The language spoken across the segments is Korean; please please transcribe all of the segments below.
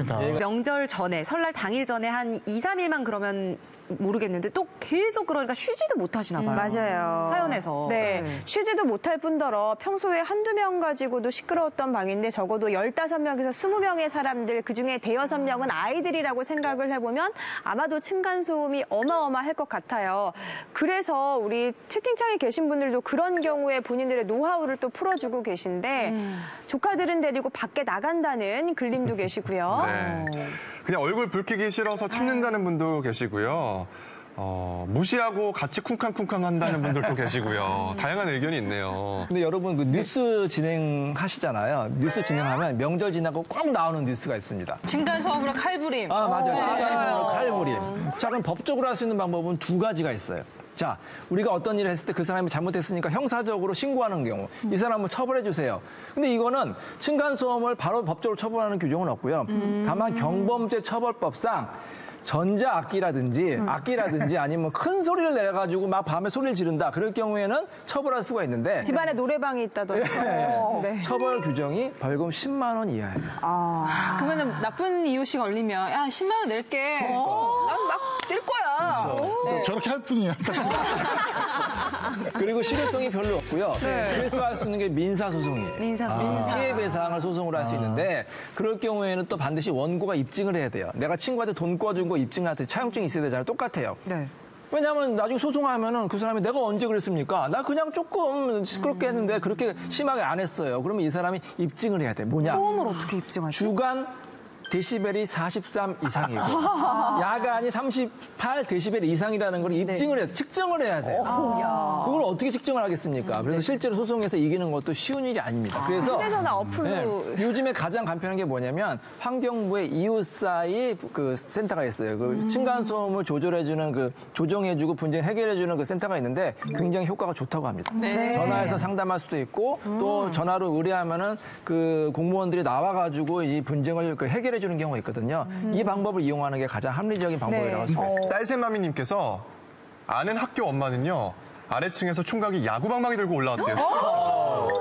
맞습니다. 명절 전에, 설날 당일 전에 한 2, 3일만 그러면 모르겠는데 또 계속 그러니까 쉬지도 못하시나 봐요. 맞아요. 사연에서. 네. 쉬지도 못할 뿐더러 평소에 한두 명 가지고도 시끄러웠던 방인데 적어도 15명에서 20명의 사람들, 그중에 대여섯 명은 아이들이라고 생각을 해보면 아마도 층간소음이 어마어마할 것 같아요. 그래서 우리 채팅창에 계신 분들도 그런 경우에 본인들의 노하우를 또 풀어주고 계신데 조카들은 데리고 밖에 나간다는 글님도 계시고요. 네. 그냥 얼굴 붉히기 싫어서 참는다는 분도 계시고요. 무시하고 같이 쿵쾅쿵쾅 한다는 분들도 계시고요. 다양한 의견이 있네요. 근데 여러분 그 뉴스 진행하시잖아요. 뉴스 진행하면 명절 지나고 꼭 나오는 뉴스가 있습니다. 층간소음으로 칼부림. 아, 맞아요. 층간소음으로 칼부림. 자, 그럼 법적으로 할 수 있는 방법은 두 가지가 있어요. 자, 우리가 어떤 일을 했을 때 그 사람이 잘못했으니까 형사적으로 신고하는 경우 이 사람을 처벌해 주세요. 근데 이거는 층간소음을 바로 법적으로 처벌하는 규정은 없고요. 다만 경범죄 처벌법상 전자악기라든지 아니면 큰 소리를 내가지고 막 밤에 소리를 지른다. 그럴 경우에는 처벌할 수가 있는데 집안에 노래방이 있다던가. 네. 처벌 규정이 벌금 10만 원 이하예요. 그러면 나쁜 이웃이 걸리면 야 10만 원 낼게. 난 막 뛸 거야. 그렇죠. 저렇게 할 뿐이야. 그리고 실효성이 별로 없고요. 그래서 할 수 있는 게 민사소송이에요. 민사소송. 피해 배상을 소송으로 할 수 있는데 그럴 경우에는 또 반드시 원고가 입증을 해야 돼요. 내가 친구한테 돈 꿔준 거 입증할 때 차용증이 있어야 되잖아요. 똑같아요. 네. 왜냐하면 나중에 소송하면은 그 사람이 내가 언제 그랬습니까? 나 그냥 조금 시끄럽게 했는데 그렇게 심하게 안 했어요. 그러면 이 사람이 입증을 해야 돼. 뭐냐? 소음을 어떻게 입증하죠? 주간 데시벨이 43 이상이고 야간이 38 데시벨 이상이라는 걸 입증을 해야 돼. 측정을 해야 돼요. 그걸 어떻게 측정을 하겠습니까? 그래서 실제로 소송에서 이기는 것도 쉬운 일이 아닙니다. 그래서 휴대전화 어플로. 요즘에 가장 간편한 게 뭐냐면 환경부의 이웃사이 그 센터가 있어요. 그 층간소음을 조절해주는 그 조정해주고 분쟁 해결해주는 그 센터가 있는데 굉장히 효과가 좋다고 합니다. 네. 전화해서 상담할 수도 있고 또 전화로 의뢰하면은 그 공무원들이 나와가지고 이 분쟁을 그 해결해주는 경우가 있거든요. 이 방법을 이용하는 게 가장 합리적인 방법이라고 할 수가 있습니다. 딸샘마미님께서 아는 학교 엄마는요. 아래층에서 총각이 야구방망이 들고 올라왔대요.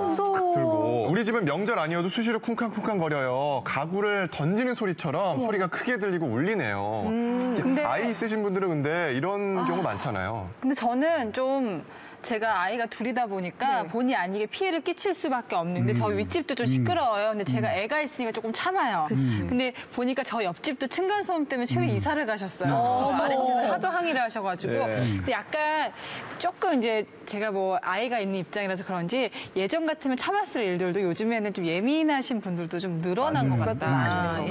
무서워. 들고. 우리 집은 명절 아니어도 수시로 쿵쾅쿵쾅 거려요. 가구를 던지는 소리처럼 소리가 크게 들리고 울리네요. 근데- 아이 있으신 분들은 근데 이런 경우 많잖아요. 근데 저는 좀 제가 아이가 둘이다 보니까 본의 아니게 피해를 끼칠 수밖에 없는데 저 윗집도 좀 시끄러워요. 근데 제가 애가 있으니까 조금 참아요. 근데 보니까 저 옆집도 층간소음 때문에 최근에 이사를 가셨어요. 아래층에서 하도 항의를 하셔가지고. 근데 약간 조금 이제 제가 뭐 아이가 있는 입장이라서 그런지 예전 같으면 참았을 일들도 요즘에는 좀 예민하신 분들도 좀 늘어난 것 같다.